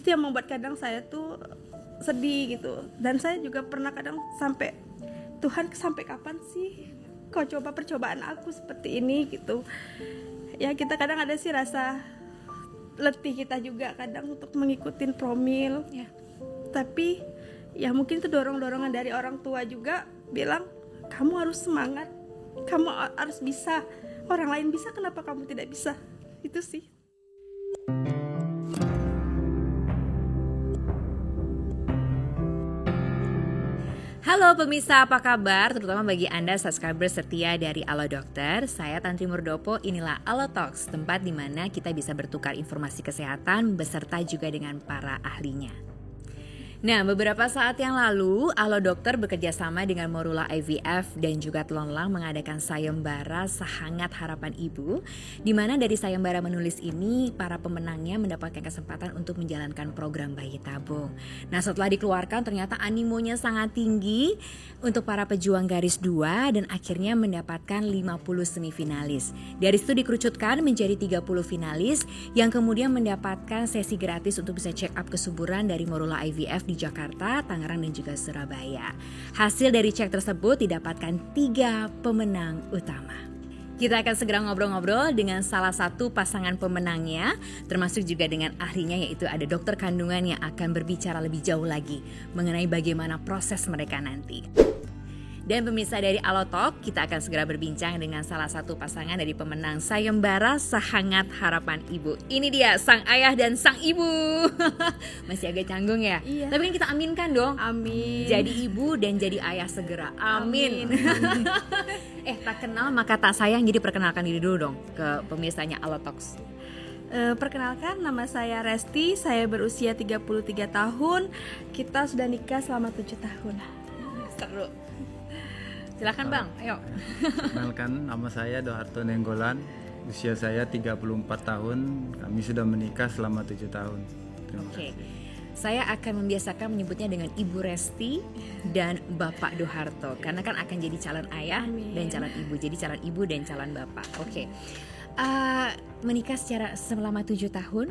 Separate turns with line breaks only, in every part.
Itu yang membuat kadang saya tuh sedih gitu. Dan saya juga pernah kadang sampai, Tuhan sampai kapan sih kau coba percobaan aku seperti ini gitu. Ya kita kadang ada sih rasa letih kita juga kadang untuk mengikutin promil ya. Tapi ya mungkin itu dorongan dari orang tua juga bilang, kamu harus semangat, kamu harus bisa, orang lain bisa, kenapa kamu tidak bisa? Itu sih.
Halo pemirsa, apa kabar? Terutama bagi Anda subscriber setia dari Alo Dokter. Saya Tantri Murdopo, inilah Alo Talks, tempat di mana kita bisa bertukar informasi kesehatan beserta juga dengan para ahlinya. Nah, beberapa saat yang lalu, Alo Dokter bekerja sama dengan Morula IVF dan juga Telonlang mengadakan sayembara Sehangat Harapan Ibu, di mana dari sayembara menulis ini, para pemenangnya mendapatkan kesempatan untuk menjalankan program bayi tabung. Nah, setelah dikeluarkan ternyata animonya sangat tinggi untuk para pejuang garis 2 dan akhirnya mendapatkan 50 semifinalis. Dari situ dikerucutkan menjadi 30 finalis yang kemudian mendapatkan sesi gratis untuk bisa check up kesuburan dari Morula IVF di Jakarta, Tangerang dan juga Surabaya. Hasil dari cek tersebut didapatkan 3 pemenang utama. Kita akan segera ngobrol-ngobrol dengan salah satu pasangan pemenangnya, termasuk juga dengan ahlinya, yaitu ada dokter kandungan yang akan berbicara lebih jauh lagi mengenai bagaimana proses mereka nanti. Dan pemirsa dari Alo Talk, kita akan segera berbincang dengan salah satu pasangan dari pemenang sayembara Sehangat Harapan Ibu. Ini dia sang ayah dan sang ibu. Masih agak canggung ya?
Iya.
Tapi kan kita aminkan dong.
Amin.
Jadi ibu dan jadi ayah segera. Amin. Tak kenal maka tak sayang. Jadi perkenalkan diri dulu dong ke pemirsanya Alo Talks.
Perkenalkan, nama saya Resti, saya berusia 33 tahun. Kita sudah nikah selama 7 tahun.
Seru. Silakan Bang, ayo.
Kenalkan, nama saya Doharto Nenggolan. Usia saya 34 tahun. Kami sudah menikah selama 7 tahun.
Oke. Saya akan membiasakan menyebutnya dengan Ibu Resti dan Bapak Doharto, karena kan akan jadi calon ayah dan calon ibu. Jadi calon ibu dan calon bapak. Oke. Menikah selama 7 tahun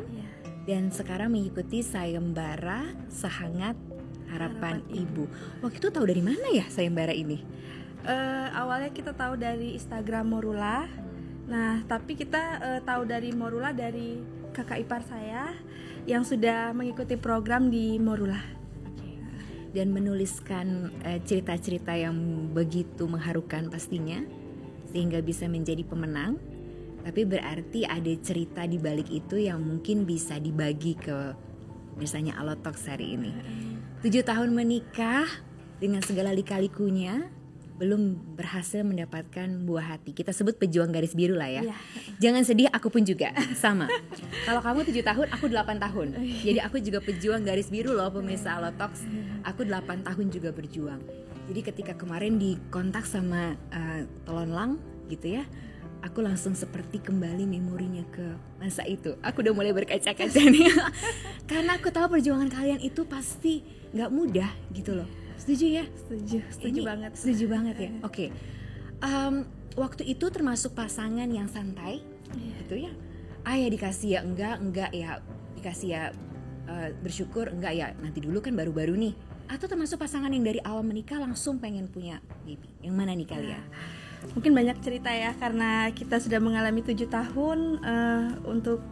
dan sekarang mengikuti sayembara Sehangat Harapan Ibu. Waktu itu tahu dari mana ya sayembara ini?
Awalnya kita tahu dari Instagram Morula. Nah, tapi kita tahu dari Morula dari kakak ipar saya yang sudah mengikuti program di Morula.
Dan menuliskan cerita-cerita yang begitu mengharukan pastinya, sehingga bisa menjadi pemenang. Tapi berarti ada cerita di balik itu yang mungkin bisa dibagi ke misalnya Alo Talks hari ini. 7 tahun menikah dengan segala lika-likunya, belum berhasil mendapatkan buah hati. Kita sebut pejuang garis biru lah ya. Jangan sedih, aku pun juga sama. Kalau kamu 7 tahun, aku 8 tahun. Jadi aku juga pejuang garis biru loh pemirsa Alo Talks. Aku 8 tahun juga berjuang. Jadi ketika kemarin dikontak sama Telonlang gitu ya, aku langsung seperti kembali memorinya ke masa itu. Aku udah mulai berkaca-kaca nih. Karena aku tahu perjuangan kalian itu pasti gak mudah gitu loh. Setuju ya? Setuju banget ya. Oke. Waktu itu termasuk pasangan yang santai, gitu ya. Ya dikasih ya enggak ya, dikasih ya bersyukur, enggak ya nanti dulu kan baru-baru nih. Atau termasuk pasangan yang dari awal menikah langsung pengen punya baby. Yang mana nih kalian?
Mungkin banyak cerita ya, karena kita sudah mengalami 7 tahun untuk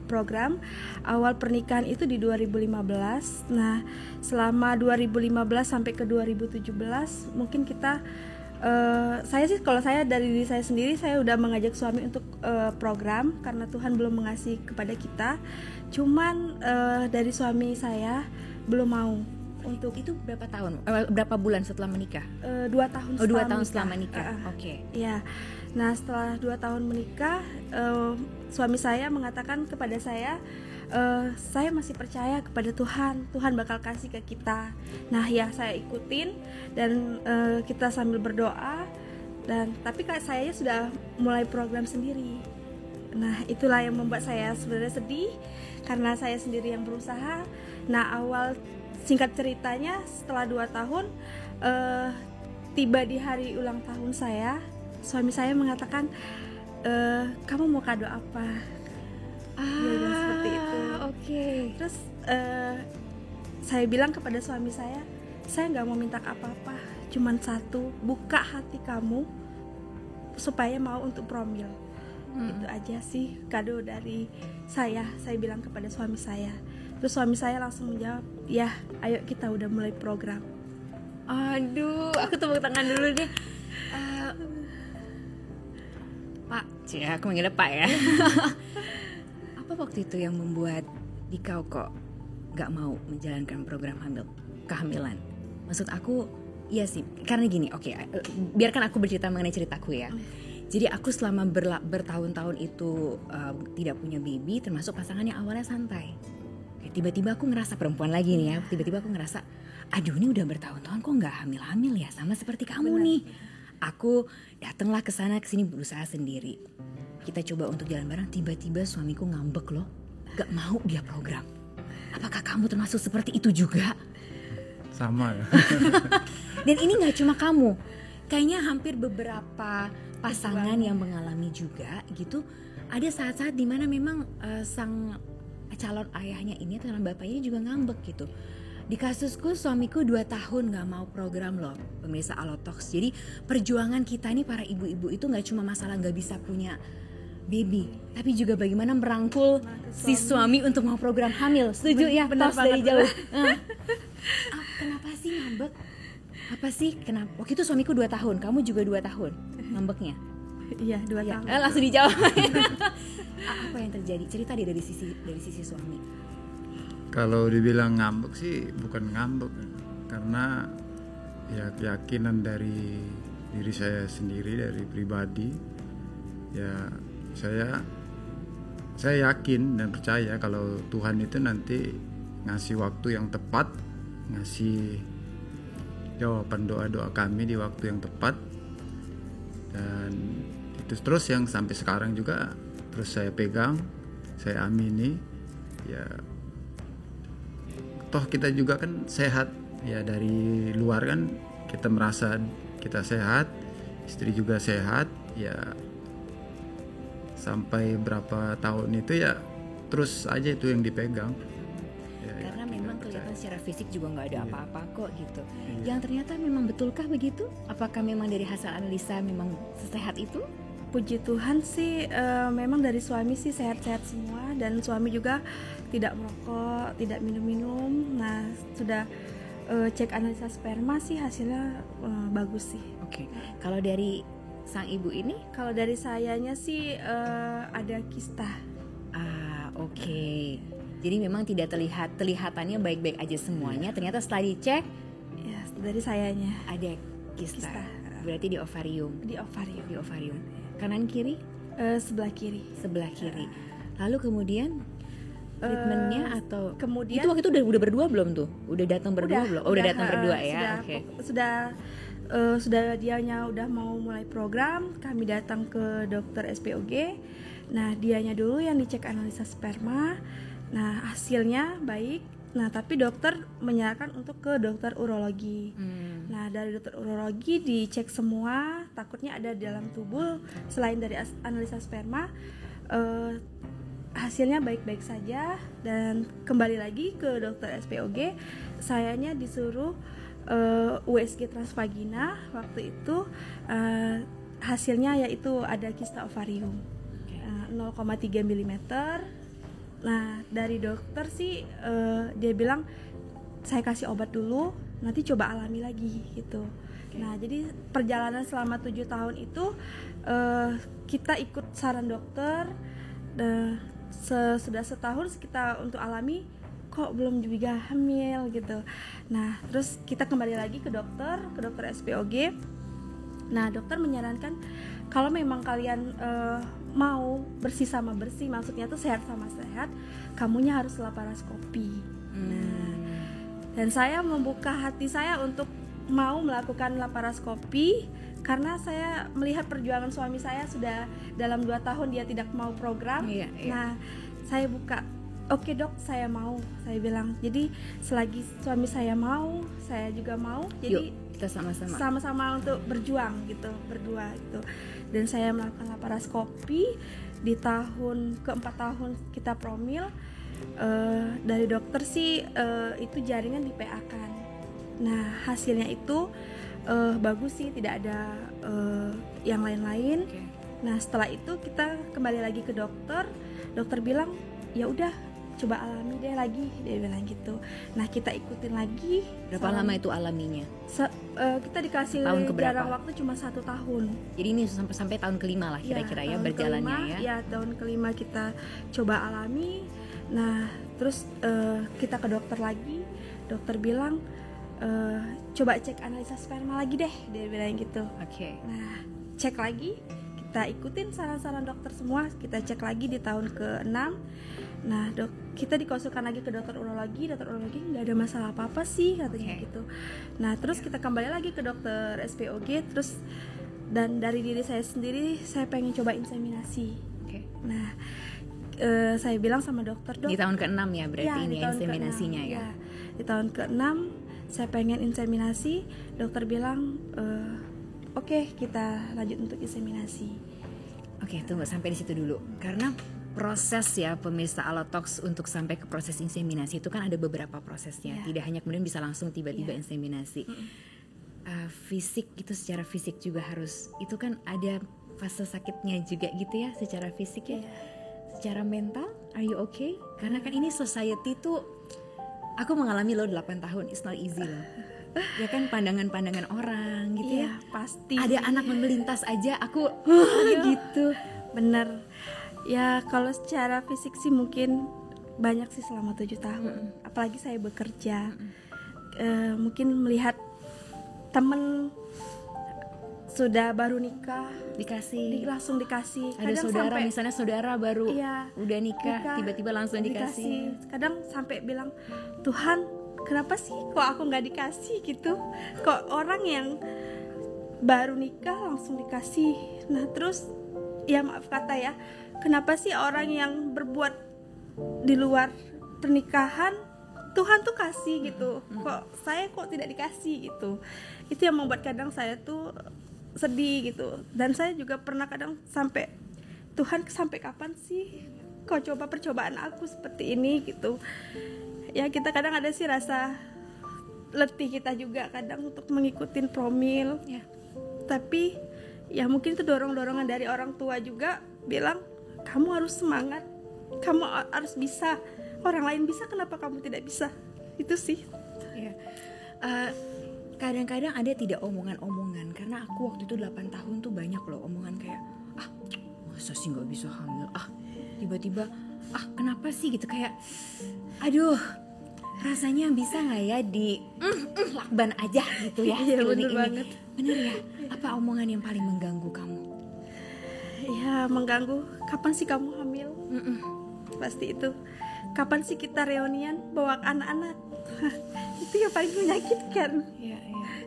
program. Awal pernikahan itu di 2015. Nah, selama 2015 sampai ke 2017 mungkin kita kalau saya dari diri saya sendiri, saya udah mengajak suami untuk program karena Tuhan belum mengasihi kepada kita. Cuman dari suami saya belum mau. Untuk
itu berapa tahun? Berapa bulan setelah menikah?
2 tahun.
2 tahun setelah menikah. Oke.
Ya. Nah, setelah 2 tahun menikah, suami saya mengatakan kepada saya masih percaya kepada Tuhan. Tuhan bakal kasih ke kita. Nah, ya saya ikutin dan kita sambil berdoa. Tapi saya sudah mulai program sendiri. Nah, itulah yang membuat saya sebenarnya sedih karena saya sendiri yang berusaha. Nah, singkat ceritanya setelah 2 tahun tiba di hari ulang tahun saya, suami saya mengatakan, kamu mau kado apa?
Seperti itu.
Oke. Terus saya bilang kepada suami saya nggak mau minta apa-apa, cuman satu, buka hati kamu supaya mau untuk promil. Itu aja sih kado dari saya bilang kepada suami saya. Terus suami saya langsung menjawab, ya ayo kita udah mulai program.
Aduh, aku tepuk tangan dulu deh. Pak, aku manggilnya Pak ya. Apa waktu itu yang membuat Dikau kok gak mau menjalankan program kehamilan? Maksud aku, iya sih, karena gini, oke, biarkan aku bercerita mengenai ceritaku ya. Jadi aku selama bertahun-tahun itu tidak punya baby, termasuk pasangan yang awalnya santai. Tiba-tiba aku ngerasa, perempuan lagi nih ya, tiba-tiba aku ngerasa, aduh ini udah bertahun-tahun kok nggak hamil-hamil ya, sama seperti kamu nih. Aku datanglah ke sana kesini berusaha sendiri. Kita coba untuk jalan bareng, tiba-tiba suamiku ngambek loh, gak mau dia program. Apakah kamu termasuk seperti itu juga?
Sama ya.
Dan ini nggak cuma kamu, kayaknya hampir beberapa pasangan yang mengalami juga gitu. Ada saat-saat dimana memang sang calon ayahnya ini atau calon bapaknya juga ngambek gitu. Di kasusku suamiku 2 tahun gak mau program loh, pemirsa Allotalks. Jadi perjuangan kita nih para ibu-ibu itu gak cuma masalah gak bisa punya baby, tapi juga bagaimana merangkul si suami untuk mau program hamil. Setuju ya? Tos dari jauh. Kenapa sih ngambek? Apa sih? Kenapa? Waktu itu suamiku 2 tahun, kamu juga 2 tahun ngambeknya?
Iya, 2 tahun.
Langsung dijawab. Apa yang terjadi? Cerita deh dari sisi suami.
Kalau dibilang ngambek sih bukan ngambek, karena ya keyakinan dari diri saya sendiri, dari pribadi. Ya saya yakin dan percaya kalau Tuhan itu nanti ngasih waktu yang tepat, ngasih jawaban doa-doa kami di waktu yang tepat. Dan itu terus yang sampai sekarang juga terus saya pegang, saya amini. Ya toh kita juga kan sehat ya, dari luar kan kita merasa kita sehat, istri juga sehat ya, sampai berapa tahun itu ya terus aja itu yang dipegang ya,
karena memang kelihatan secara fisik juga nggak ada apa-apa kok gitu. Yang ternyata memang betulkah begitu? Apakah memang dari hasil analisa memang sesehat itu?
Puji Tuhan sih memang dari suami sih sehat-sehat semua, dan suami juga tidak merokok, tidak minum-minum. Nah sudah cek analisa sperma sih hasilnya bagus sih.
Oke. Kalau dari sang ibu ini?
Kalau dari sayanya sih ada kista.
Oke. Jadi memang tidak kelihatannya baik-baik aja semuanya. Ternyata setelah dicek,
ya dari sayanya
ada kista. Berarti di ovarium.
Di ovarium.
Kanan kiri?
Sebelah kiri.
Lalu kemudian treatmentnya atau
kemudian
itu waktu itu udah berdua belum tuh? Udah datang berdua belum? Udah datang berdua ya. Oke.
Sudah dianya udah mau mulai program, kami datang ke dokter SPOG. Nah, dianya dulu yang dicek analisa sperma. Nah, hasilnya baik. Nah, tapi dokter menyarankan untuk ke dokter urologi. Nah, dari dokter urologi dicek semua, takutnya ada di dalam tubuh selain dari analisa sperma. Hasilnya baik-baik saja, dan kembali lagi ke dokter SPOG. Sayanya disuruh USG transvagina. Waktu itu hasilnya yaitu ada kista ovarium 0,3 mm. Nah, dari dokter sih dia bilang saya kasih obat dulu, nanti coba alami lagi gitu. Nah, jadi perjalanan selama 7 tahun itu kita ikut saran dokter. Sudah setahun kita untuk alami, kok belum juga hamil gitu. Nah, terus kita kembali lagi ke dokter SPOG. Nah, dokter menyarankan kalau memang kalian mau bersih sama bersih, maksudnya tuh sehat sama sehat, kamunya harus laparoskopi. Nah, dan saya membuka hati saya untuk mau melakukan laparoskopi karena saya melihat perjuangan suami saya sudah dalam 2 tahun dia tidak mau program. Nah, saya buka, oke dok, saya mau, saya bilang. Jadi selagi suami saya mau, saya juga mau. Jadi
kita sama-sama
untuk berjuang gitu, berdua gitu. Dan saya melakukan laparoskopi di tahun keempat tahun kita promil. Dari dokter sih itu jaringan di PA kan. Nah hasilnya itu bagus sih, tidak ada yang lain-lain.
Oke.
Nah setelah itu kita kembali lagi ke dokter. Dokter bilang ya udah coba alami deh lagi, dia bilang gitu. Nah kita ikutin lagi.
Berapa lama itu alaminya?
Kita dikasih
Tahun keberapa?
jarak waktu cuma 1 tahun.
Jadi ini sampai tahun kelima lah kira-kira ya
tahun
berjalannya
kelima,
ya.
Ya tahun kelima kita coba alami. Nah terus kita ke dokter lagi. Dokter bilang coba cek analisa sperma lagi deh, dia bilang gitu.
Oke.
Nah cek lagi, kita ikutin saran-saran dokter semua. Kita cek lagi di tahun ke-6. Nah kita dikonsulkan lagi ke dokter urologi nggak ada masalah apa-apa sih katanya gitu. Nah terus kita kembali lagi ke dokter SPOG, terus dan dari diri saya sendiri saya pengen coba inseminasi.
Oke.
Nah saya bilang sama dokter, dok,
Di tahun ke-6 ya berarti
ya,
ini
di
ya
tahun
inseminasinya
ke-6,
ya.
Di tahun ke-6 saya pengen inseminasi. Dokter bilang oke, kita lanjut untuk inseminasi.
Oke, tunggu sampai di situ dulu. Karena proses ya pemirsa Allotalks untuk sampai ke proses inseminasi itu kan ada beberapa prosesnya.
Ya.
Tidak hanya kemudian bisa langsung tiba-tiba
Ya.
inseminasi. Fisik itu secara fisik juga harus, itu kan ada fase sakitnya juga gitu ya secara fisik ya. Secara mental, are you okay? Karena kan ini society tuh, aku mengalami loh 8 tahun, it's not easy loh. Ya kan pandangan-pandangan orang gitu ya.
Pasti.
Ada anak melintas aja aku gitu.
Bener. Ya kalau secara fisik sih mungkin banyak sih selama 7 tahun. Apalagi saya bekerja. Mungkin melihat temen sudah baru nikah langsung dikasih.
Ada
Kadang
saudara
sampai,
misalnya saudara baru
iya,
udah nikah tiba-tiba langsung dikasih.
Kadang sampai bilang, Tuhan kenapa sih kok aku nggak dikasih gitu, kok orang yang baru nikah langsung dikasih. Nah terus ya maaf kata ya, kenapa sih orang yang berbuat di luar pernikahan Tuhan tuh kasih gitu, kok saya kok tidak dikasih gitu. Itu yang membuat kadang saya tuh sedih gitu. Dan saya juga pernah kadang sampai, Tuhan sampai kapan sih kau coba percobaan aku seperti ini gitu. Ya kita kadang ada sih rasa letih kita juga kadang untuk mengikuti promil ya. Tapi ya mungkin itu dorongan dari orang tua juga bilang, kamu harus semangat, kamu harus bisa, orang lain bisa kenapa kamu tidak bisa. Itu sih
ya. Kadang-kadang ada tidak omongan-omongan. Karena aku waktu itu 8 tahun tuh banyak loh omongan kayak, masa sih gak bisa hamil, tiba-tiba kenapa sih gitu, kayak aduh rasanya bisa gak ya di lakban aja gitu ya.
Iya bener
ini.
banget.
Bener ya. Apa omongan yang paling mengganggu kamu?
Ya mengganggu, kapan sih kamu hamil? Pasti itu. Kapan sih kita reunian bawa anak-anak? Itu yang paling menyakitkan.
Iya.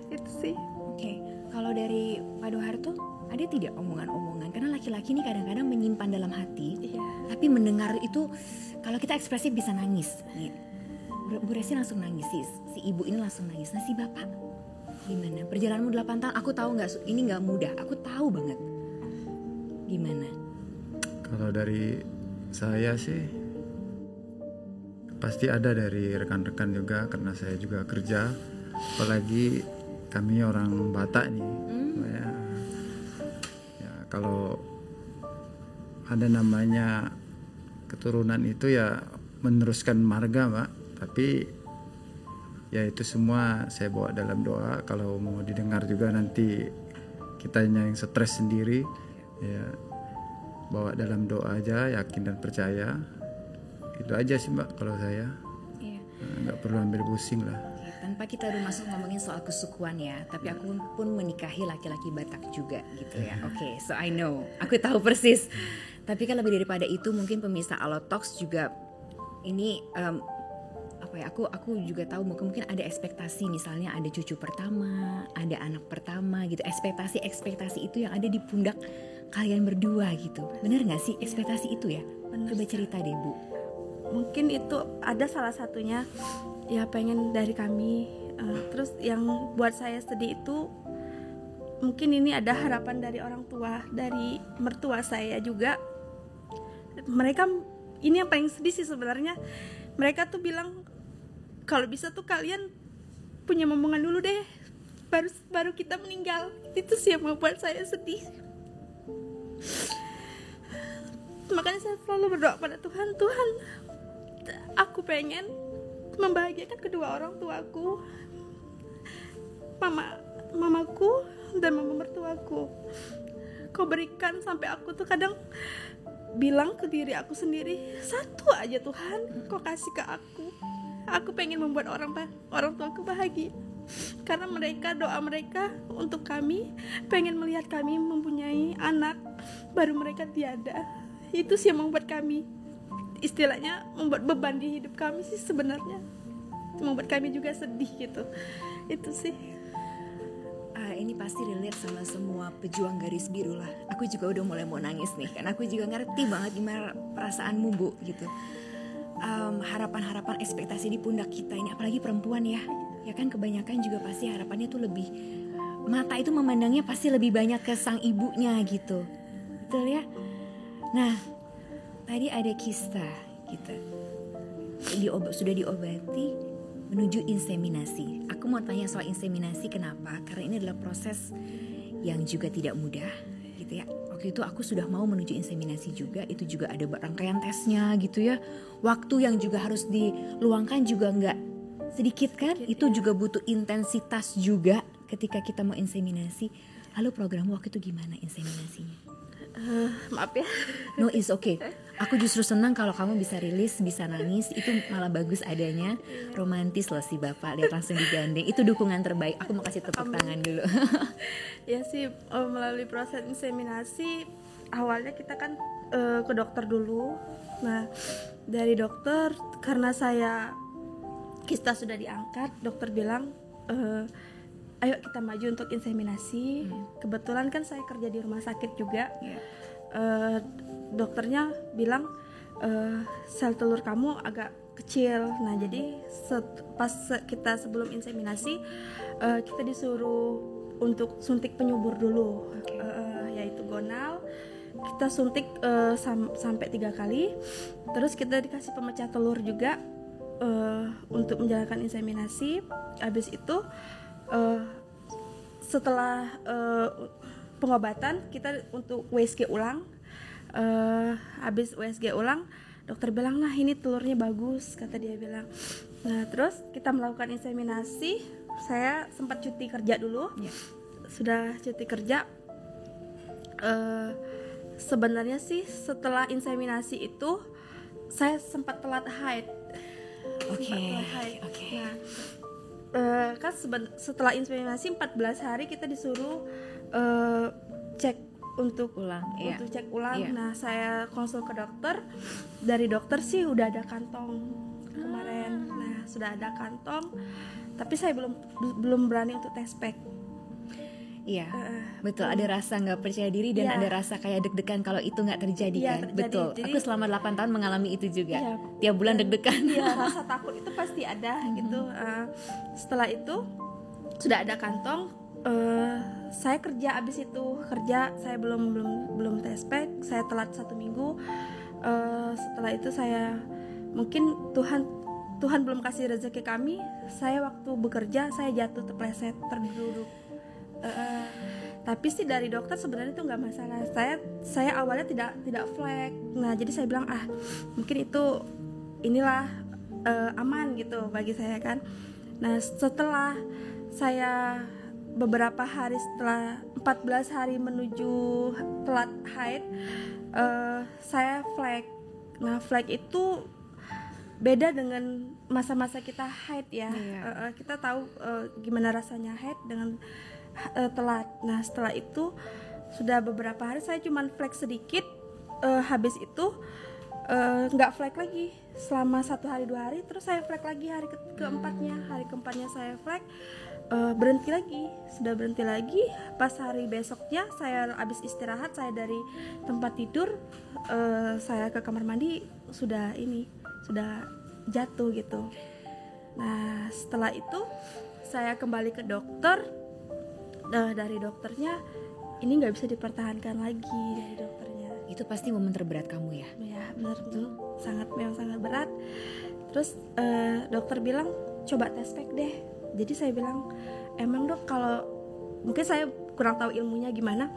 Itu sih.
Oke. Kalau dari Pak Doharto ada tidak omongan-omongan? Karena laki-laki ini kadang-kadang menyimpan dalam hati, tapi mendengar itu, kalau kita ekspresif bisa nangis. Nih, Bu Resi langsung nangis, si ibu ini langsung nangis. Nah si bapak gimana? Perjalananmu 8 tahun, aku tahu nggak, ini nggak mudah, aku tahu banget. Gimana?
Kalau dari saya sih pasti ada dari rekan-rekan juga, karena saya juga kerja, apalagi kami orang Batak nih. Ya kalau ada namanya keturunan itu ya meneruskan marga, Mbak. Tapi ya itu semua saya bawa dalam doa. Kalau mau didengar juga nanti kitanya yang stres sendiri, ya bawa dalam doa aja, yakin dan percaya. Itu aja sih Mbak kalau saya.
Iya.
Nggak perlu ambil pusing lah.
Tanpa kita udah masuk ngomongin soal kesukuan ya, tapi aku pun menikahi laki-laki Batak juga gitu ya. Oke, so I know, aku tahu persis. Tapi kan lebih daripada itu, mungkin pemirsa Allotalks juga ini aku juga tahu mungkin ada ekspektasi, misalnya ada cucu pertama, ada anak pertama gitu. Ekspektasi itu yang ada di pundak kalian berdua gitu. Bener nggak sih ekspektasi itu ya?
Bener.
Coba cerita deh Bu.
Mungkin itu ada salah satunya ya, pengen dari kami. Terus yang buat saya sedih itu mungkin ini ada harapan dari orang tua, dari mertua saya juga. Mereka ini yang paling sedih sih sebenarnya. Mereka tuh bilang kalau bisa tuh kalian punya momongan dulu deh, baru kita meninggal. Itu sih yang membuat saya sedih. Makanya saya selalu berdoa pada Tuhan, Tuhan, aku pengen membahagiakan kedua orang tuaku, mamaku dan mama mertuaku. Kau berikan sampai aku tuh kadang bilang ke diri aku sendiri, satu aja Tuhan kau kasih ke aku pengen membuat orang tuaku bahagia, karena doa mereka untuk kami, pengen melihat kami mempunyai anak, baru mereka tiada. Itu sih yang membuat kami, istilahnya membuat beban di hidup kami sih sebenarnya, membuat kami juga sedih gitu. Itu sih.
Ini pasti relate sama semua pejuang garis biru lah. Aku juga udah mulai mau nangis nih, karena aku juga ngerti banget gimana perasaanmu, Bu, gitu. Harapan-harapan, ekspektasi di pundak kita ini, apalagi perempuan ya kan, kebanyakan juga pasti harapannya tuh lebih, mata itu memandangnya pasti lebih banyak ke sang ibunya gitu, betul ya. Nah, tadi ada kista gitu, sudah diobati menuju inseminasi. Aku mau tanya soal inseminasi, kenapa? Karena ini adalah proses yang juga tidak mudah gitu ya. Waktu itu aku sudah mau menuju inseminasi juga, itu juga ada rangkaian tesnya gitu ya. Waktu yang juga harus diluangkan juga nggak sedikit kan. Itu juga butuh intensitas juga ketika kita mau inseminasi. Lalu program waktu itu gimana inseminasinya?
Maaf ya.
No, it's okay. Aku justru senang kalau kamu bisa rilis, bisa nangis. Itu malah bagus adanya. Romantis loh si bapak, lihat langsung digandeng. Itu dukungan terbaik. Aku mau kasih tepuk tangan dulu.
Ya sih, melalui proses inseminasi awalnya kita kan ke dokter dulu. Nah, dari dokter, karena saya kista sudah diangkat, dokter bilang ayo kita maju untuk inseminasi. Kebetulan kan saya kerja di rumah sakit juga. Dokternya bilang sel telur kamu agak kecil. Nah, jadi pas kita sebelum inseminasi kita disuruh untuk suntik penyubur dulu, yaitu gonal. Kita suntik sampai 3 kali. Terus kita dikasih pemecah telur juga untuk menjalankan inseminasi. Habis itu setelah pengobatan kita untuk USG ulang. Habis USG ulang, dokter bilang, nah ini telurnya bagus, kata dia bilang. Nah, terus kita melakukan inseminasi. Saya sempat cuti kerja dulu. Sudah cuti kerja. Sebenarnya sih setelah inseminasi itu saya sempat telat haid.
Oke.
Nah, kan setelah inseminasi 14 hari kita disuruh cek untuk cek ulang. Nah, saya konsul ke dokter. Dari dokter sih udah ada kantong kemarin. Nah, sudah ada kantong, tapi saya belum berani untuk tes pack.
Iya, betul. Ada rasa nggak percaya diri dan ada rasa kayak deg-degan kalau itu nggak terjadi kan. Terjadi. Betul. Jadi, aku selama 8 tahun mengalami itu juga. Tiap bulan deg-degan.
Iya, rasa takut itu pasti ada gitu. Setelah itu sudah ada kantong. Saya kerja, abis itu kerja saya belum tes pack. Saya telat 1 minggu. Setelah itu saya mungkin Tuhan belum kasih rezeki kami. Saya waktu bekerja saya jatuh, terpleset, terduduk. Tapi sih dari dokter sebenarnya itu nggak masalah. Saya awalnya tidak flek. Nah, jadi saya bilang mungkin itu inilah aman gitu bagi saya kan. Nah, setelah saya beberapa hari, setelah 14 hari menuju telat haid, saya flek. Nah, flek itu beda dengan masa-masa kita haid ya. Kita tahu gimana rasanya haid dengan telat. Nah, setelah itu sudah beberapa hari saya cuman flek sedikit. Habis itu nggak flek lagi selama 1 hari 2 hari. Terus saya flek lagi hari keempatnya saya flek, berhenti lagi. Sudah berhenti lagi. Pas hari besoknya saya habis istirahat, saya dari tempat tidur, saya ke kamar mandi sudah jatuh gitu. Nah, setelah itu saya kembali ke dokter. Dari dokternya ini nggak bisa dipertahankan lagi. Dari dokternya
itu pasti momen terberat kamu ya.
Ya, benar tuh. memang sangat berat. Terus dokter bilang coba tes pack deh. Jadi saya bilang, emang dok, kalau mungkin saya kurang tahu ilmunya gimana,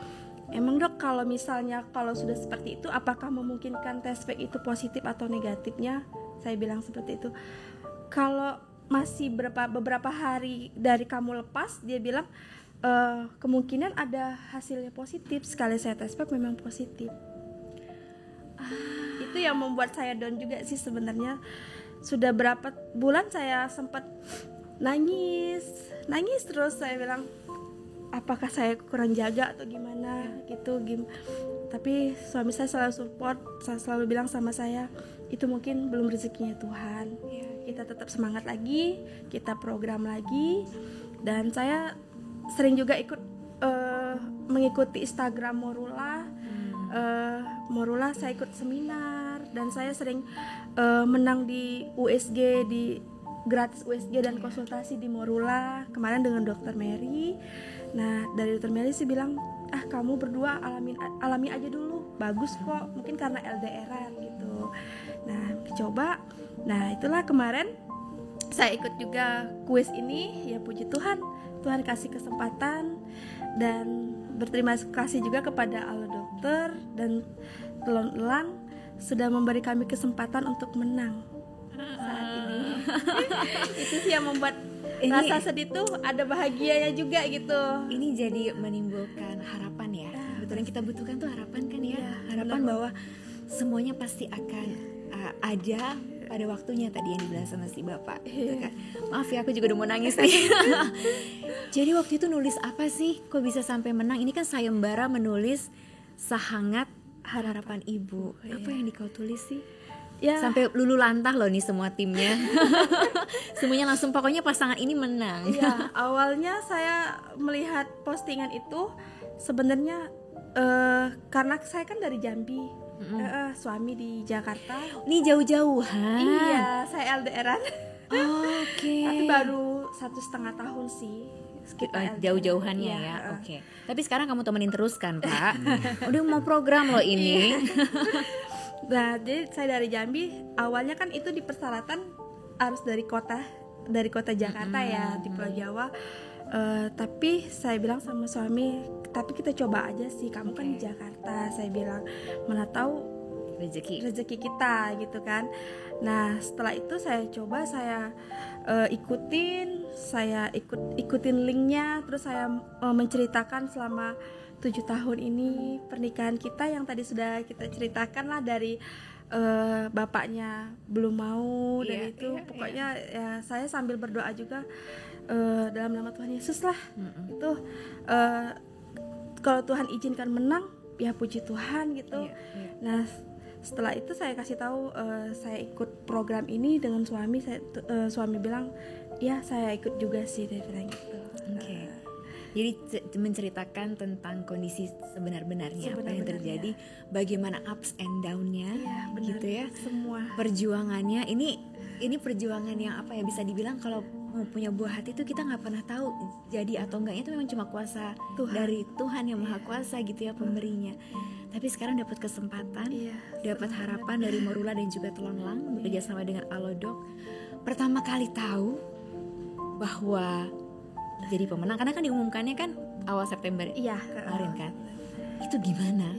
emang dok kalau misalnya kalau sudah seperti itu apakah memungkinkan tes pack itu positif atau negatifnya? Saya bilang seperti itu. Kalau masih beberapa hari dari kamu lepas, dia bilang kemungkinan ada hasilnya positif. Sekali saya tes pack memang positif. Itu yang membuat saya down juga sih sebenarnya. Sudah berapa bulan saya sempat nangis terus. Saya bilang, apakah saya kurang jaga atau gimana gitu. Tapi suami saya selalu support, selalu bilang sama saya, itu mungkin belum rezekinya Tuhan. Kita tetap semangat lagi, kita program lagi. Dan saya sering juga ikut mengikuti Instagram Morula. Saya ikut seminar dan saya sering menang di USG, di gratis USG dan konsultasi di Morula kemarin dengan Dokter Mary. Nah dari Dokter Mary sih bilang, kamu berdua alami aja dulu, bagus kok, mungkin karena LDR-an gitu. Nah coba, nah itulah kemarin saya ikut juga kuis ini. Ya puji Tuhan, Tuhan kasih kesempatan, dan berterima kasih juga kepada Allah Dokter dan Telon Elang sudah memberi kami kesempatan untuk menang saat ini. Itu sih yang membuat rasa sedih tuh ada bahagianya juga gitu.
Ini jadi menimbulkan harapan ya. Betul, yang kita butuhkan tuh harapan kan ya. Harapan bahwa semuanya pasti akan ada pada waktunya tadi yang dibilang sama si bapak gitu kan. Maaf ya, aku juga udah mau nangis nih. Jadi waktu itu nulis apa sih? Kok bisa sampai menang? Ini kan sayembara menulis Sehangat Harapan Ibu. Apa yang kau tulis sih? Ya. Sampai lulu lantah loh nih semua timnya. Semuanya langsung pokoknya pasangan ini menang.
Ya, awalnya saya melihat postingan itu sebenarnya karena saya kan dari Jambi. Suami di Jakarta.
Ini jauh-jauhan.
Iya, saya LDR-an.
Oke.
Tapi baru 1,5 tahun sih.
Jauh-jauhannya ya. Oke. Tapi sekarang kamu temenin terus kan, Pak? Udah mau program loh ini.
Nah, jadi saya dari Jambi. Awalnya kan itu di persyaratan harus dari kota Jakarta ya, di Pulau Jawa. Tapi saya bilang sama suami, tapi kita coba aja sih, kamu kan di Jakarta. Saya bilang, mana tahu rezeki kita gitu kan. Nah setelah itu saya coba, saya ikutin linknya. Terus saya menceritakan selama 7 tahun ini pernikahan kita, yang tadi sudah kita ceritakan lah, dari bapaknya belum mau, dan itu pokoknya ya saya sambil berdoa juga dalam nama Tuhan Yesus lah. Itu kalau Tuhan izinkan menang, ya puji Tuhan gitu. Nah setelah itu saya kasih tahu saya ikut program ini dengan suami. Suami bilang, ya saya ikut juga sih, dia bilang gitu.
Jadi menceritakan tentang kondisi sebenar-benarnya apa yang terjadi, bagaimana ups and down-nya, gitu ya.
Semua
perjuangannya ini perjuangan yang apa ya, bisa dibilang kalau mau punya buah hati itu kita nggak pernah tahu jadi atau enggaknya, itu memang cuma kuasa dari Tuhan yang Maha Kuasa gitu ya, pemberinya. Tapi sekarang dapat kesempatan, dapat harapan dari Morula dan juga Telon Elang bekerja sama dengan Alodok. Pertama kali tahu bahwa jadi pemenang, karena kan diumumkannya kan awal September kemarin kan. Itu gimana?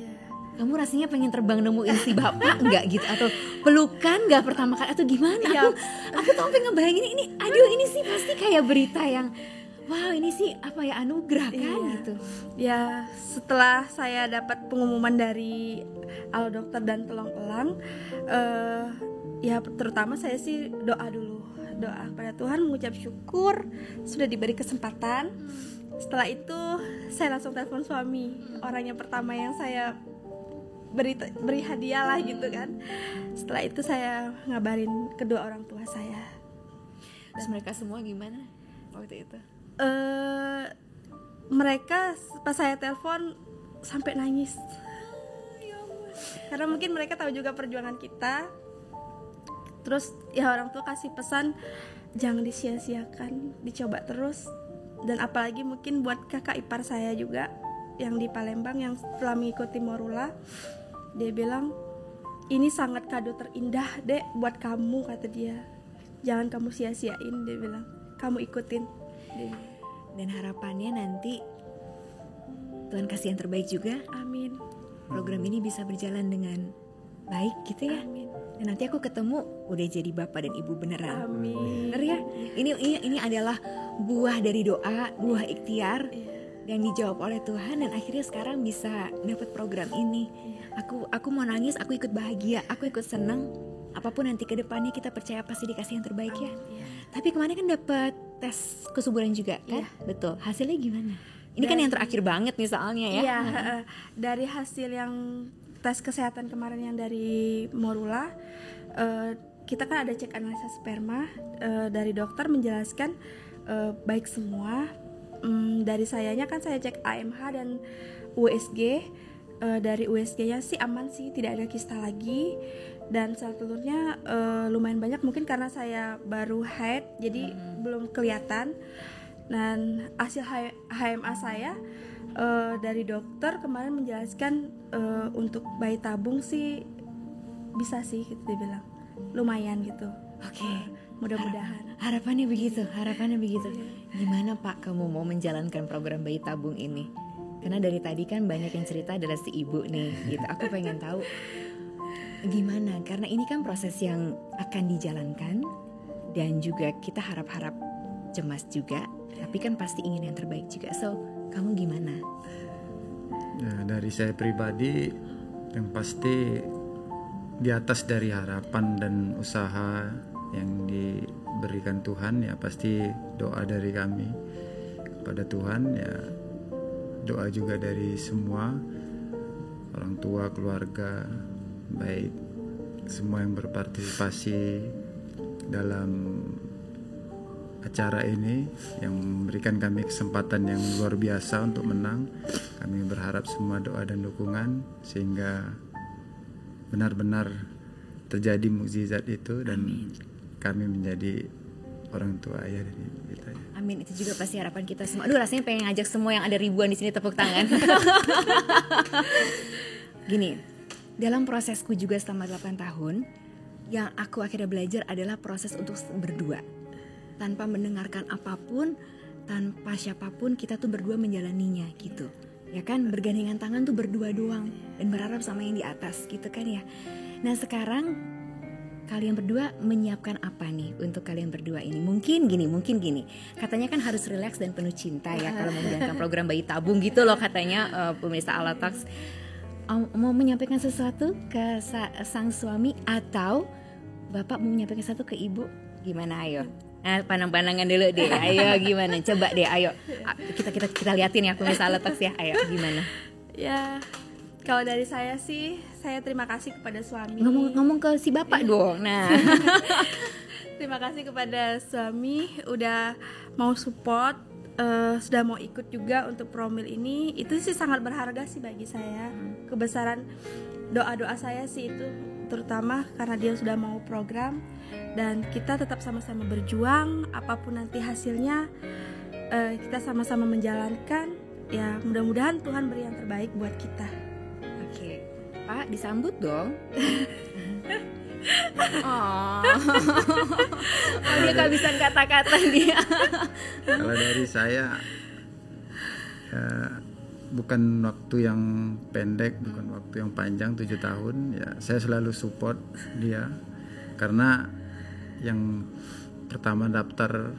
Kamu rasanya pengen terbang nemuin si bapak nggak gitu, atau pelukan nggak pertama kali, atau gimana? Aku tuh sampai ngebayangin ini, aduh ini sih pasti kayak berita yang wow, ini sih apa ya, anugerah kan gitu.
Ya setelah saya dapat pengumuman dari Alo Dokter dan Telon Elang, ya terutama saya sih doa pada Tuhan, mengucap syukur sudah diberi kesempatan. Setelah itu saya langsung telepon suami, orang yang pertama yang saya beri hadiah lah gitu kan. Setelah itu saya ngabarin kedua orang tua saya.
Terus mereka semua gimana waktu itu?
Mereka pas saya telepon sampai nangis. Karena mungkin mereka tahu juga perjuangan kita. Terus ya orang tua kasih pesan, jangan disia-siakan, dicoba terus. Dan apalagi mungkin buat kakak ipar saya juga yang di Palembang, yang setelah mengikuti Morula, dia bilang ini sangat kado terindah dek buat kamu, kata dia. Jangan kamu sia-siain, dia bilang, kamu ikutin.
Dan harapannya nanti Tuhan kasih yang terbaik juga.
Amin.
Program ini bisa berjalan dengan baik gitu ya.
Amin.
Dan nanti aku ketemu udah jadi bapak dan ibu beneran.
Amin.
Bener ya? Ini adalah buah dari doa, buah ikhtiar yang dijawab oleh Tuhan, dan akhirnya sekarang bisa dapat program ini. Aku mau nangis, aku ikut bahagia, aku ikut senang. Apapun nanti ke depannya kita percaya pasti dikasih yang terbaik ya. Tapi kemarin kan dapat tes kesuburan juga kan? Betul. Hasilnya gimana? Ini kan yang terakhir banget nih soalnya ya.
Iya, dari hasil yang tes kesehatan kemarin yang dari Morula, kita kan ada cek analisa sperma, dari dokter menjelaskan baik semua. Dari sayanya kan saya cek AMH dan USG. Dari USG-nya sih aman sih, tidak ada kista lagi. Dan sel telurnya lumayan banyak, mungkin karena saya baru haid jadi belum kelihatan. Dan hasil HMA saya dari dokter kemarin menjelaskan untuk bayi tabung sih bisa sih gitu, dia bilang lumayan gitu.
Oke.
Mudah-mudahan.
Harapannya begitu. Gimana Pak kamu mau menjalankan program bayi tabung ini? Karena dari tadi kan banyak yang cerita adalah si ibu nih gitu. Aku pengen tahu gimana, karena ini kan proses yang akan dijalankan dan juga kita harap-harap cemas juga, tapi kan pasti ingin yang terbaik juga. So, kamu gimana?
Ya, dari saya pribadi yang pasti di atas dari harapan dan usaha yang diberikan Tuhan, ya pasti doa dari kami kepada Tuhan, ya doa juga dari semua orang tua, keluarga, baik semua yang berpartisipasi dalam acara ini, yang memberikan kami kesempatan yang luar biasa untuk menang. Kami berharap semua doa dan dukungan sehingga benar-benar terjadi mukjizat itu dan kami menjadi orang tua ayah dari kita.
Amin, itu juga pasti harapan kita semua. Aduh, rasanya pengen ngajak semua yang ada ribuan di sini tepuk tangan. Gini, dalam prosesku juga selama 8 tahun, yang aku akhirnya belajar adalah proses untuk berdua. Tanpa mendengarkan apapun, tanpa siapapun, kita tuh berdua menjalaninya gitu. Ya kan, bergandengan tangan tuh berdua doang dan berharap sama yang di atas gitu kan ya. Nah sekarang kalian berdua menyiapkan apa nih untuk kalian berdua ini? Mungkin gini. Katanya kan harus rileks dan penuh cinta ya kalau mau menjalankan program bayi tabung gitu loh katanya pemirsa Allotalks. Mau menyampaikan sesuatu ke sang suami atau bapak mau menyampaikan sesuatu ke ibu? Gimana ayo? Nah, pandang-pandangan dulu deh. Ayo gimana? Coba deh ayo. Kita liatin ya pemirsa Allotalks ya. Ayo gimana?
Ya, kalau dari saya sih, saya terima kasih kepada suami.
Ngomong ke si bapak dong. Nah.
Terima kasih kepada suami udah mau support, sudah mau ikut juga untuk promil ini. Itu sih sangat berharga sih bagi saya. Kebesaran doa-doa saya sih itu, terutama karena dia sudah mau program dan kita tetap sama-sama berjuang. Apapun nanti hasilnya, kita sama-sama menjalankan. Ya, mudah-mudahan Tuhan beri yang terbaik buat kita.
Oke, Pak disambut dong. Oh, dia kehabisan kata-kata dia.
Kalau dari saya, ya, bukan waktu yang pendek, bukan waktu yang panjang 7 tahun. Ya, saya selalu support dia karena yang pertama daftar,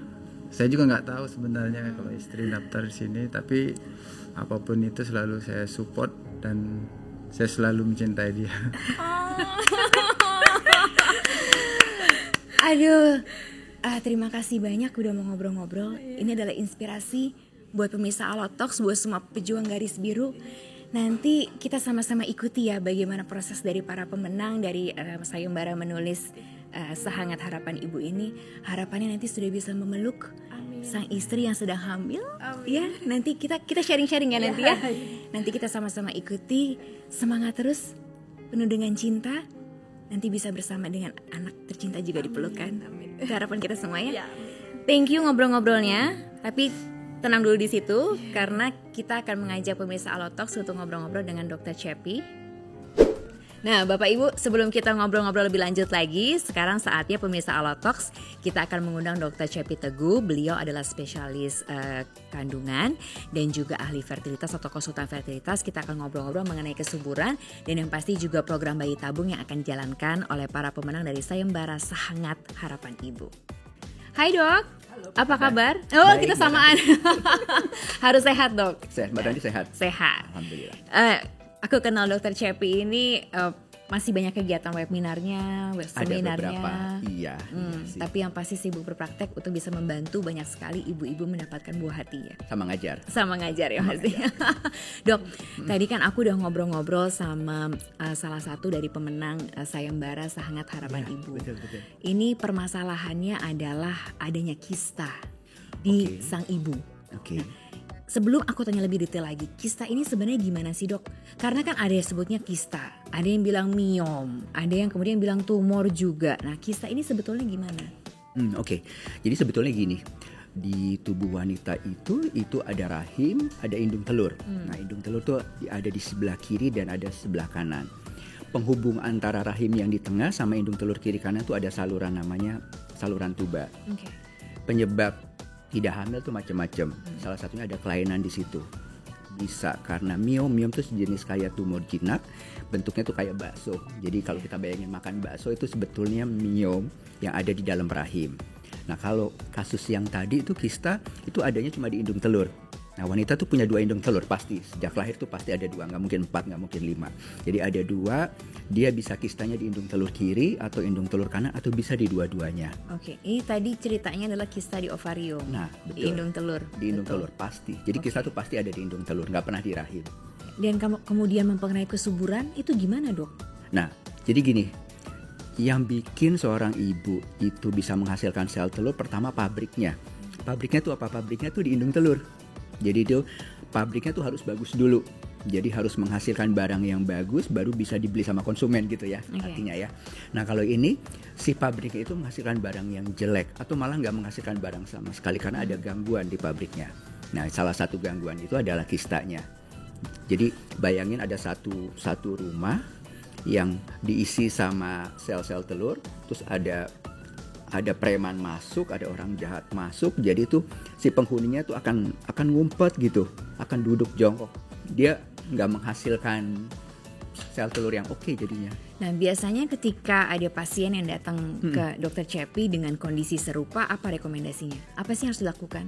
saya juga nggak tahu sebenarnya kalau istri daftar di sini, tapi apapun itu selalu saya support dan saya selalu mencintai dia.
Aduh, terima kasih banyak udah mau ngobrol-ngobrol. Ini adalah inspirasi buat pemirsa Allotalks, buat semua pejuang garis biru. Nanti kita sama-sama ikuti ya bagaimana proses dari para pemenang dari sayembara menulis Sehangat Harapan Ibu ini. Harapannya nanti sudah bisa memeluk sang istri yang sedang hamil. Ya, nanti kita sharing-sharing ya nanti ya. Nanti kita sama-sama ikuti, semangat terus, penuh dengan cinta. Nanti bisa bersama dengan anak tercinta juga dipelukan. Itu harapan kita semua ya. Thank you ngobrol-ngobrolnya. Tapi tenang dulu di situ karena kita akan mengajak pemirsa Allotalks untuk ngobrol-ngobrol dengan Dr. Cepi. Nah, Bapak Ibu, sebelum kita ngobrol-ngobrol lebih lanjut lagi, sekarang saatnya pemirsa Allotalks kita akan mengundang Dr. Cepi Teguh. Beliau adalah spesialis kandungan dan juga ahli fertilitas atau konsultan fertilitas. Kita akan ngobrol-ngobrol mengenai kesuburan dan yang pasti juga program bayi tabung yang akan dijalankan oleh para pemenang dari Sayembara Sehangat Harapan Ibu. Hai Dok, apa kabar? Oh,
baik,
kita samaan. Harus sehat Dok.
Sehat, badannya sehat.
Sehat.
Alhamdulillah.
Aku kenal Dr. Cepi ini masih banyak kegiatan webinarnya, seminarnya.
Ada beberapa, iya. Sih.
Tapi yang pasti sibuk berpraktek untuk bisa membantu banyak sekali ibu-ibu mendapatkan buah hati ya.
Sama ngajar.
Sama ngajar ya pasti. Dok, tadi kan aku udah ngobrol-ngobrol sama salah satu dari pemenang Sayembara Sehangat Harapan
Ya,
Ibu.
betul.
Ini permasalahannya adalah adanya kista di
Oke.
sang ibu.
Oke.
Sebelum aku tanya lebih detail lagi, kista ini sebenarnya gimana sih Dok? Karena kan ada yang sebutnya kista, ada yang bilang miom, ada yang kemudian bilang tumor juga. Nah, kista ini sebetulnya gimana?
Oke. Jadi sebetulnya gini, di tubuh wanita itu ada rahim, ada indung telur. Nah, indung telur tuh ada di sebelah kiri dan ada sebelah kanan. Penghubung antara rahim yang di tengah sama indung telur kiri kanan tuh ada saluran namanya saluran tuba.
Oke.
Penyebab tidak hamil tuh macam-macam. Salah satunya ada kelainan di situ. Bisa karena miom tuh sejenis kayak tumor jinak, bentuknya tuh kayak bakso. Jadi kalau kita bayangin makan bakso itu sebetulnya miom yang ada di dalam rahim. Nah, kalau kasus yang tadi itu kista itu adanya cuma di indung telur. Nah, wanita tuh punya 2 indung telur pasti. Sejak lahir tuh pasti ada 2, nggak mungkin 4, nggak mungkin 5. Jadi ada 2, dia bisa kistanya di indung telur kiri atau indung telur kanan atau bisa di dua-duanya.
Oke, ini tadi ceritanya adalah kista di ovarium.
Nah,
Di
betul.
indung telur.
Di indung
Betul.
telur pasti. Jadi kista tuh pasti ada di indung telur, nggak pernah di rahim.
Dan kemudian mempengaruhi kesuburan itu gimana Dok?
Nah, jadi gini, yang bikin seorang ibu itu bisa menghasilkan sel telur pertama pabriknya. Pabriknya tuh apa? Pabriknya tuh di indung telur. Jadi itu pabriknya tuh harus bagus dulu. Jadi harus menghasilkan barang yang bagus baru bisa dibeli sama konsumen gitu ya,
Oke.
artinya ya. Nah, kalau ini si pabriknya itu menghasilkan barang yang jelek atau malah nggak menghasilkan barang sama sekali karena ada gangguan di pabriknya. Nah, salah satu gangguan itu adalah kistanya. Jadi bayangin ada satu rumah yang diisi sama sel-sel telur, terus ada preman masuk, ada orang jahat masuk, jadi tuh si penghuninya tuh akan ngumpet gitu, akan duduk jongkok. Dia nggak menghasilkan sel telur yang oke jadinya.
Nah, biasanya ketika ada pasien yang datang ke Dr. Cepi dengan kondisi serupa, apa rekomendasinya? Apa sih yang harus dilakukan?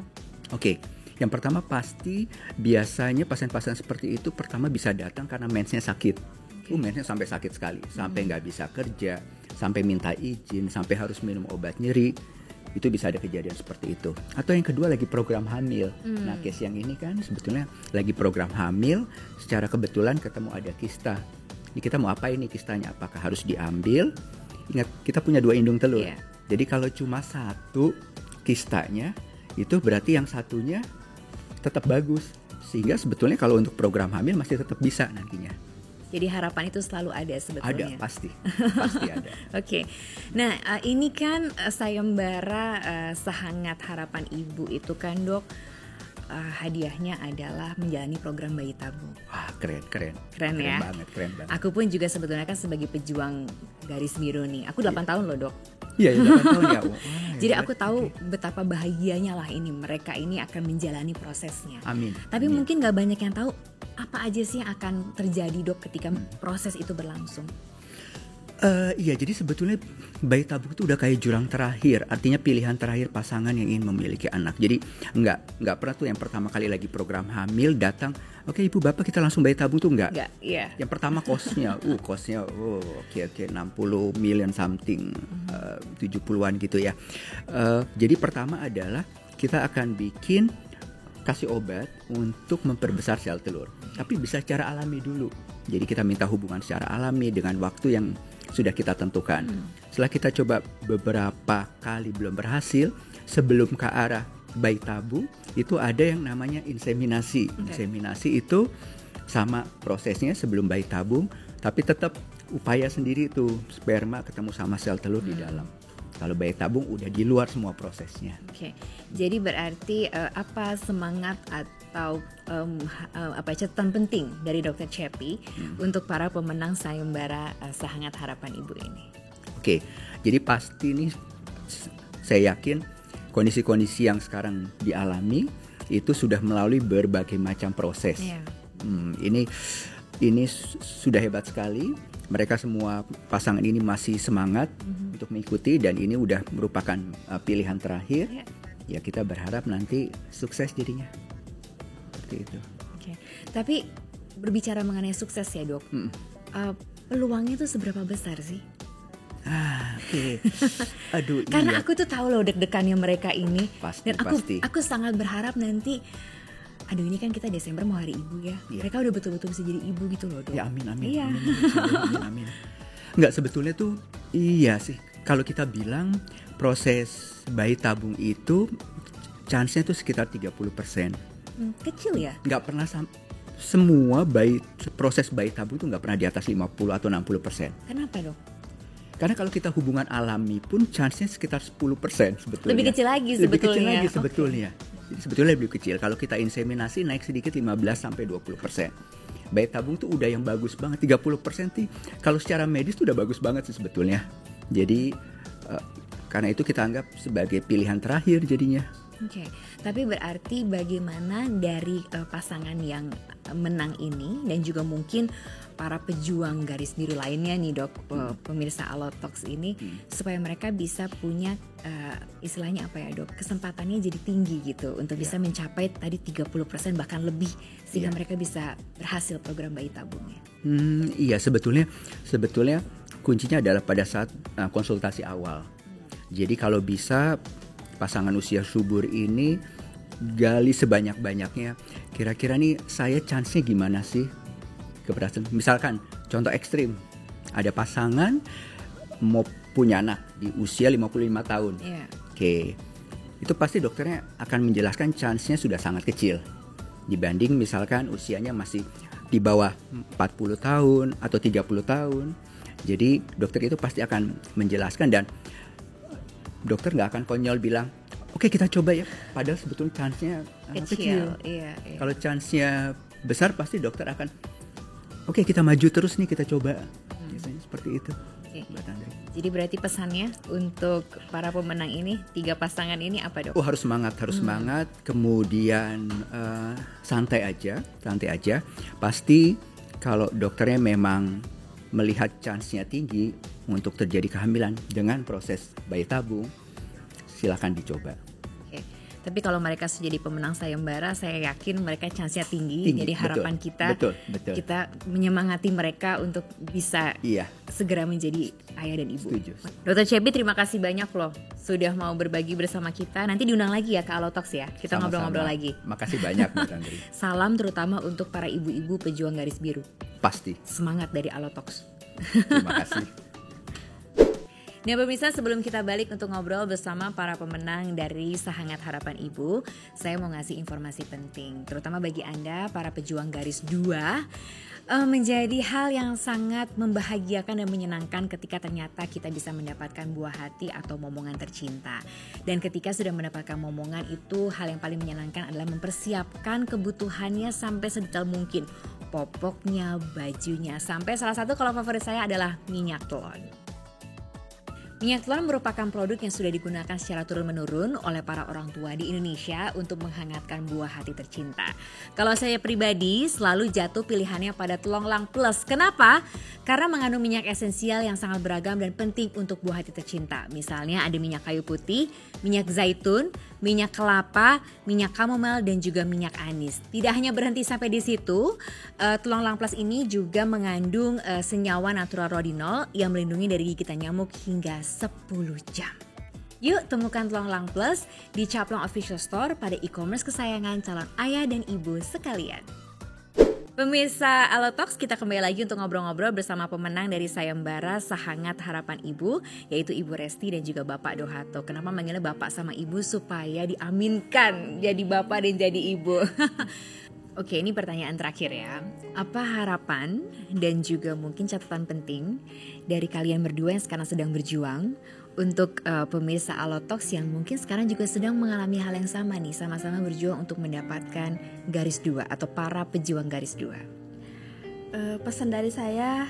Oke, yang pertama pasti biasanya pasien-pasien seperti itu pertama bisa datang karena mensnya sakit. Mensnya sampai sakit sekali, sampai nggak bisa kerja, sampai minta izin, sampai harus minum obat nyeri. Itu bisa ada kejadian seperti itu. Atau yang kedua lagi program hamil. Nah, case yang ini kan sebetulnya lagi program hamil, secara kebetulan ketemu ada kista. Ini kita mau apa ini kistanya? Apakah harus diambil? Ingat, kita punya 2 indung telur.
Iya.
Jadi kalau cuma 1 kistanya, itu berarti yang satunya tetap bagus. Sehingga sebetulnya kalau untuk program hamil masih tetap bisa nantinya.
Jadi harapan itu selalu ada sebetulnya.
Ada, pasti ada.
Oke, nah ini kan Sayembara Sehangat Harapan Ibu itu kan Dok, hadiahnya adalah menjalani program bayi tabung.
Wah, keren
Keren ya.
Keren banget.
Aku pun juga sebetulnya kan sebagai pejuang garis biru nih. Aku 8 tahun loh Dok.
Iya, 8 tahun ya. Wah,
Jadi
hebat.
aku tahu betapa bahagianya lah ini. Mereka ini akan menjalani prosesnya.
Amin.
Tapi
Amin.
mungkin gak banyak yang tahu apa aja sih yang akan terjadi Dok ketika proses itu berlangsung.
Iya, jadi sebetulnya bayi tabung itu udah kayak jurang terakhir, artinya pilihan terakhir pasangan yang ingin memiliki anak. Jadi nggak pernah tuh yang pertama kali lagi program hamil datang, oke ibu bapak kita langsung bayi tabung tuh nggak.
Enggak, iya.
Yang pertama kosnya, oke 60 million something, 70-an gitu ya. Jadi pertama adalah kita akan kasih obat untuk memperbesar sel telur, tapi bisa secara alami dulu. Jadi kita minta hubungan secara alami dengan waktu yang sudah kita tentukan. Setelah kita coba beberapa kali belum berhasil, sebelum ke arah bayi tabung itu ada yang namanya inseminasi. Inseminasi itu sama prosesnya sebelum bayi tabung, tapi tetap upaya sendiri tuh sperma ketemu sama sel telur di dalam. Kalau bayi tabung udah di luar semua prosesnya.
Oke, jadi berarti apa semangat atau catatan penting dari Dr. Cepi untuk para pemenang sayembara Sehangat Harapan Ibu ini?
Oke, jadi pasti nih saya yakin kondisi-kondisi yang sekarang dialami itu sudah melalui berbagai macam proses.
Yeah.
Ini sudah hebat sekali. Mereka semua pasangan ini masih semangat untuk mengikuti, dan ini udah merupakan pilihan terakhir.
Yeah.
Ya, kita berharap nanti sukses jadinya. Seperti itu.
Oke. Tapi berbicara mengenai sukses ya, Dok. Peluangnya itu seberapa besar sih?
Oke. Aduh,
Karena
iya.
aku tuh tahu loh deg-degannya mereka ini.
Pasti,
Dan
pasti.
aku sangat berharap nanti, aduh ini kan kita Desember mau hari ibu ya.
Iya.
Mereka udah betul-betul bisa jadi ibu gitu loh, Dok.
Ya, amin.
Iya.
Amin. Enggak, sebetulnya tuh iya sih. Kalau kita bilang proses bayi tabung itu chance-nya tuh sekitar 30%.
Kecil ya?
Nggak pernah semua proses bayi tabung itu nggak pernah di atas 50 atau 60%.
Kenapa, Dok?
Karena kalau kita hubungan alami pun chance-nya sekitar 10% sebetulnya.
Lebih kecil lagi
Lebih kecil
sebetulnya.
lagi
Oke.
sebetulnya. Jadi sebetulnya lebih kecil. Kalau kita inseminasi naik sedikit 15-20%. Bayi tabung tuh udah yang bagus banget. 30% sih kalau secara medis tuh udah bagus banget sih sebetulnya. Jadi karena itu kita anggap sebagai pilihan terakhir jadinya.
Oke, tapi berarti bagaimana dari pasangan yang menang ini dan juga mungkin para pejuang garis biru lainnya nih, Dok, pemirsa Allotalks ini, supaya mereka bisa punya istilahnya apa ya, Dok, kesempatannya jadi tinggi gitu untuk bisa mencapai tadi 30% bahkan lebih sehingga mereka bisa berhasil program bayi tabungnya.
Iya, sebetulnya kuncinya adalah pada saat konsultasi awal. Jadi kalau bisa pasangan usia subur ini gali sebanyak-banyaknya. Kira-kira nih saya chance-nya gimana sih keberhasilan? Misalkan contoh ekstrim, ada pasangan mau punya anak di usia 55 tahun.
Yeah.
Oke, itu pasti dokternya akan menjelaskan chance-nya sudah sangat kecil dibanding misalkan usianya masih di bawah 40 tahun atau 30 tahun. Jadi dokter itu pasti akan menjelaskan, dan dokter nggak akan konyol bilang, oke, kita coba ya. Padahal sebetulnya chance-nya kecil.
Iya.
Kalau chance-nya besar pasti dokter akan, oke, kita maju terus nih, kita coba. Biasanya seperti itu.
Oke.
Mbak Tandri.
Jadi berarti pesannya untuk para pemenang ini, 3 pasangan ini apa, Dok?
Oh, harus semangat. Kemudian santai aja. Pasti kalau dokternya memang melihat chance-nya tinggi untuk terjadi kehamilan dengan proses bayi tabung, silakan dicoba.
Oke. Tapi kalau mereka sudah jadi pemenang sayembara, saya yakin mereka chance-nya tinggi. Jadi harapan kita kita menyemangati mereka untuk bisa segera menjadi ayah dan ibu.
Setuju.
Dr. Cepi, terima kasih banyak loh sudah mau berbagi bersama kita. Nanti diundang lagi ya ke Allotalks ya. Kita ngobrol-ngobrol lagi.
Makasih banyak, Mbak Tandri.
Salam terutama untuk para ibu-ibu pejuang garis biru.
Pasti.
Semangat dari Allotalks.
Terima kasih.
Nah pemirsa, sebelum kita balik untuk ngobrol bersama para pemenang dari Sehangat Harapan Ibu, saya mau ngasih informasi penting, terutama bagi Anda para pejuang garis 2. Menjadi hal yang sangat membahagiakan dan menyenangkan ketika ternyata kita bisa mendapatkan buah hati atau momongan tercinta. Dan ketika sudah mendapatkan momongan itu, hal yang paling menyenangkan adalah mempersiapkan kebutuhannya sampai sedetail mungkin. Popoknya, bajunya, sampai salah satu kalau favorit saya adalah minyak telon. Minyak telon merupakan produk yang sudah digunakan secara turun-menurun oleh para orang tua di Indonesia untuk menghangatkan buah hati tercinta. Kalau saya pribadi selalu jatuh pilihannya pada Telon Lang Plus. Kenapa? Karena mengandung minyak esensial yang sangat beragam dan penting untuk buah hati tercinta. Misalnya ada minyak kayu putih, minyak zaitun, minyak kelapa, minyak kamomil, dan juga minyak anis. Tidak hanya berhenti sampai di situ, Telon Lang Plus ini juga mengandung senyawa natural rodinol yang melindungi dari gigitan nyamuk hingga 10 jam. Yuk temukan Telon Lang Plus di Caplong Official Store pada e-commerce kesayangan calon ayah dan ibu sekalian. Pemirsa Allotalks, kita kembali lagi untuk ngobrol-ngobrol bersama pemenang dari sayembara Sehangat Harapan Ibu, yaitu Ibu Resti dan juga Bapak Dohato. Kenapa manggilnya Bapak sama Ibu? Supaya diaminkan jadi Bapak dan jadi Ibu. Oke, ini pertanyaan terakhir ya. Apa harapan dan juga mungkin catatan penting dari kalian berdua yang sekarang sedang berjuang untuk pemirsa Alotox yang mungkin sekarang juga sedang mengalami hal yang sama nih, sama-sama berjuang untuk mendapatkan garis 2 atau para pejuang garis 2.
Pesan dari saya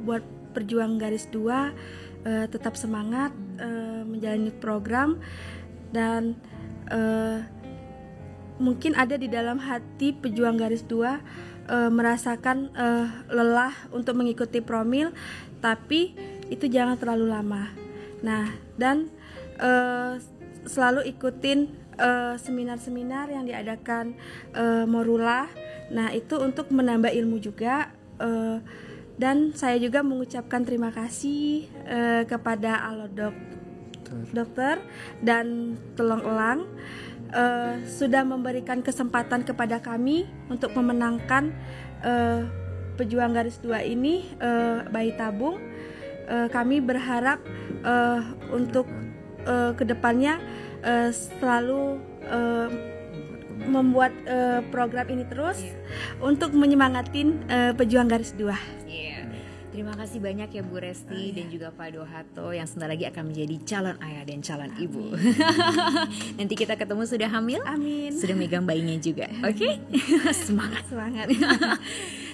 buat perjuang garis 2, tetap semangat menjalani program, dan mungkin ada di dalam hati pejuang garis 2 merasakan lelah untuk mengikuti promil, tapi itu jangan terlalu lama. Nah, dan selalu ikutin seminar-seminar yang diadakan Morula. Nah, itu untuk menambah ilmu juga. Dan saya juga mengucapkan terima kasih kepada Dokter dan Telong Elang sudah memberikan kesempatan kepada kami untuk memenangkan pejuang garis 2 ini, bayi tabung. Kami berharap untuk kedepannya selalu membuat program ini terus untuk menyemangatin pejuang garis 2.
Terima kasih banyak ya Bu Resti dan juga Pak Dohato yang sebentar lagi akan menjadi calon ayah dan calon ibu. Nanti kita ketemu sudah hamil,
Amin.
sudah megang bayinya juga. Oke? Semangat.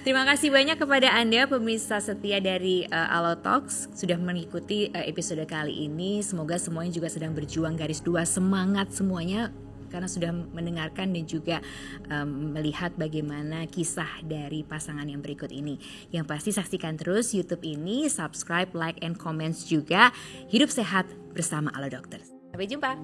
Terima kasih banyak kepada Anda pemirsa setia dari Alotox sudah mengikuti episode kali ini. Semoga semuanya juga sedang berjuang garis 2. Semangat semuanya karena sudah mendengarkan dan juga melihat bagaimana kisah dari pasangan yang berikut ini. Yang pasti saksikan terus YouTube ini, subscribe, like, and comments juga. Hidup sehat bersama Alo Dokter. Sampai jumpa.